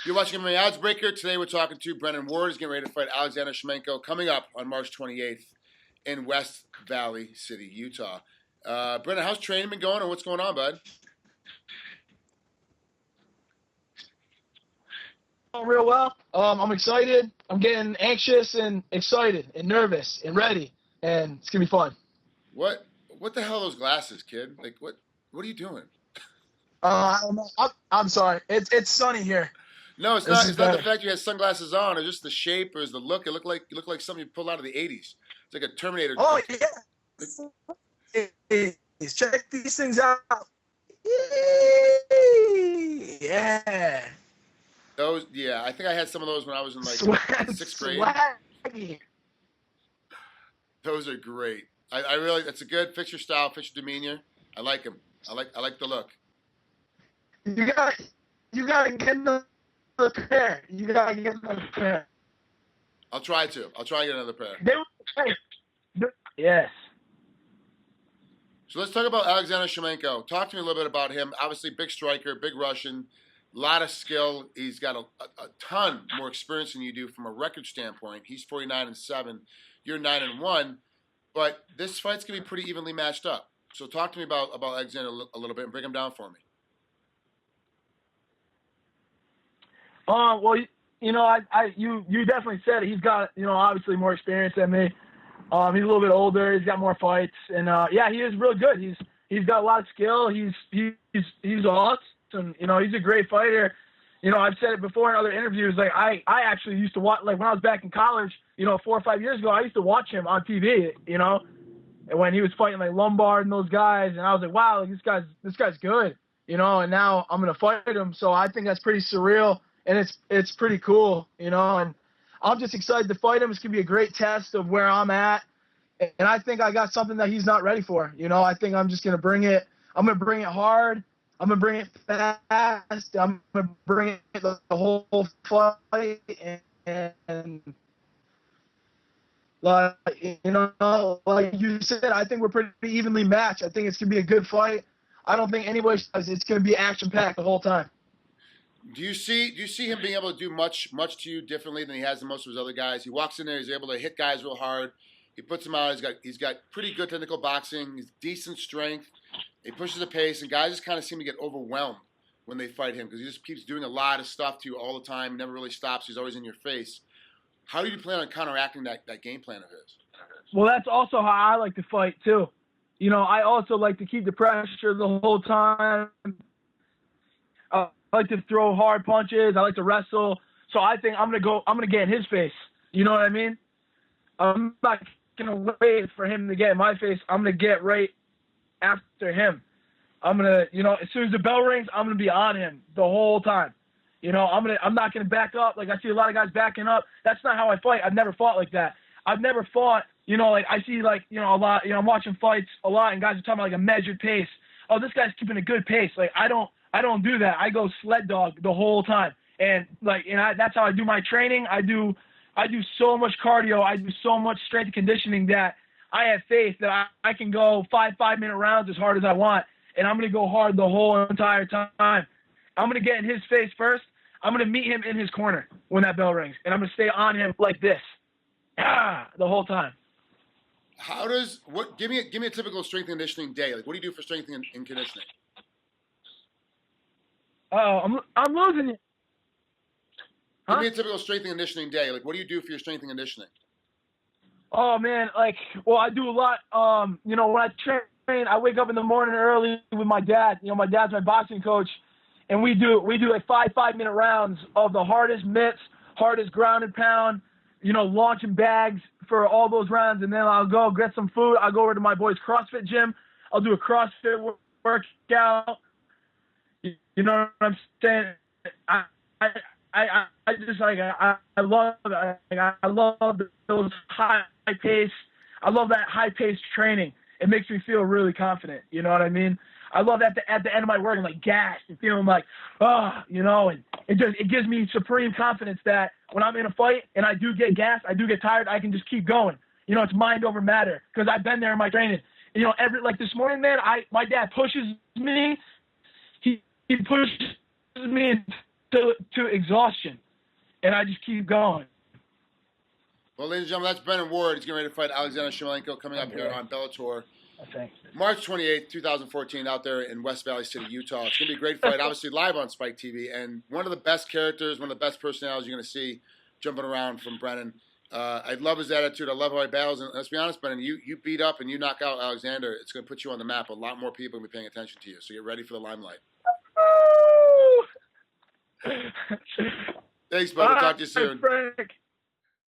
You're watching MMA Oddsbreaker. Today we're talking to Brennan Ward. He's getting ready to fight Alexander Shlemenko coming up on March 28th in West Valley City, Utah. Brennan, how's training been going and what's going on, bud? Real well. I'm excited. I'm getting anxious and excited and nervous and ready, and it's gonna be fun. What the hell are those glasses, kid? Like what are you doing? I'm sorry. It's sunny here. No, it's not. It's not the fact you had sunglasses on, or just the shape, or is the look. It looked like something you pulled out of the '80s. It's like a Terminator. Oh yeah. Check these things out. Yeah. Those, yeah. I think I had some of those when I was in like sixth grade. Swaggy. Those are great. I really. That's a good fix your style, fix your demeanor. I like them. I like the look. You gotta get another pair. You gotta get another pair. I'll try to get another pair. Yes. So let's talk about Alexander Shlemenko. Talk to me a little bit about him. Obviously, big striker, big Russian, a lot of skill. He's got a ton more experience than you do from a record standpoint. He's 49-7. You're 9-1. But this fight's gonna be pretty evenly matched up. So talk to me about Alexander a little bit and break him down for me. Well, you definitely said it. He's got, obviously more experience than me. He's a little bit older. He's got more fights, and yeah, he is real good. He's got a lot of skill. He's awesome. He's a great fighter. I've said it before in other interviews. Like I actually used to watch, like when I was back in college, 4 or 5 years ago, I used to watch him on TV. And when he was fighting like Lombard and those guys, and I was like, wow, like, this guy's good. And now I'm gonna fight him. So I think that's pretty surreal. And it's pretty cool, and I'm just excited to fight him. It's gonna be a great test of where I'm at, and I think I got something that he's not ready for. I think I'm just gonna bring it. I'm gonna bring it hard. I'm gonna bring it fast. I'm gonna bring it the whole fight, and like you said, I think we're pretty evenly matched. I think it's gonna be a good fight. I don't think anybody says it's gonna be action packed the whole time. Do you see him being able to do much to you differently than he has to most of his other guys? He walks in there, he's able to hit guys real hard. He puts them out. He's got pretty good technical boxing. He's decent strength. He pushes the pace, and guys just kind of seem to get overwhelmed when they fight him because he just keeps doing a lot of stuff to you all the time. Never really stops. He's always in your face. How do you plan on counteracting that game plan of his? Well, that's also how I like to fight too. I also like to keep the pressure the whole time. I like to throw hard punches. I like to wrestle. So I think I'm gonna get in his face. You know what I mean? I'm not gonna wait for him to get in my face. I'm gonna get right after him. I'm gonna, as soon as the bell rings, I'm gonna be on him the whole time. I'm not gonna back up. Like I see a lot of guys backing up. That's not how I fight. I've never fought like that. I've never fought, like I see like, a lot, I'm watching fights a lot and guys are talking about like a measured pace. Oh, this guy's keeping a good pace. Like I don't do that. I go sled dog the whole time. And that's how I do my training. I do so much cardio. I do so much strength and conditioning that I have faith that I can go 5-minute rounds as hard as I want. And I'm going to go hard the whole entire time. I'm going to get in his face first. I'm going to meet him in his corner when that bell rings. And I'm going to stay on him like this. The whole time. Give me a typical strength and conditioning day. Like what do you do for strength and conditioning? Oh, I'm losing you. Huh? Give me a typical strength and conditioning day. Like, what do you do for your strength and conditioning? Oh man, I do a lot. When I train, I wake up in the morning early with my dad. My dad's my boxing coach, and we do like 5-minute rounds of the hardest mitts, hardest ground and pound. Launching bags for all those rounds, and then I'll go get some food. I'll go over to my boy's CrossFit gym. I'll do a CrossFit workout. You know what I'm saying? I just like I love I love those high pace. I love that high paced training. It makes me feel really confident. You know what I mean? I love that at the end of my work, I'm like gassed and feeling like, and it gives me supreme confidence that when I'm in a fight and I do get gassed, I do get tired, I can just keep going. It's mind over matter because I've been there in my training. Like this morning, man, my dad pushes me. He pushes me to exhaustion, and I just keep going. Well, ladies and gentlemen, that's Brennan Ward. He's getting ready to fight Alexander Shlemenko coming up here on Bellator. Thanks. March 28th, 2014, out there in West Valley City, Utah. It's going to be a great fight, obviously live on Spike TV. And one of the best characters, one of the best personalities you're going to see jumping around from Brennan. I love his attitude. I love how he battles. And let's be honest, Brennan, you beat up and you knock out Alexander. It's going to put you on the map. A lot more people will be paying attention to you. So get ready for the limelight. Thanks, brother. Talk to you soon. Frank.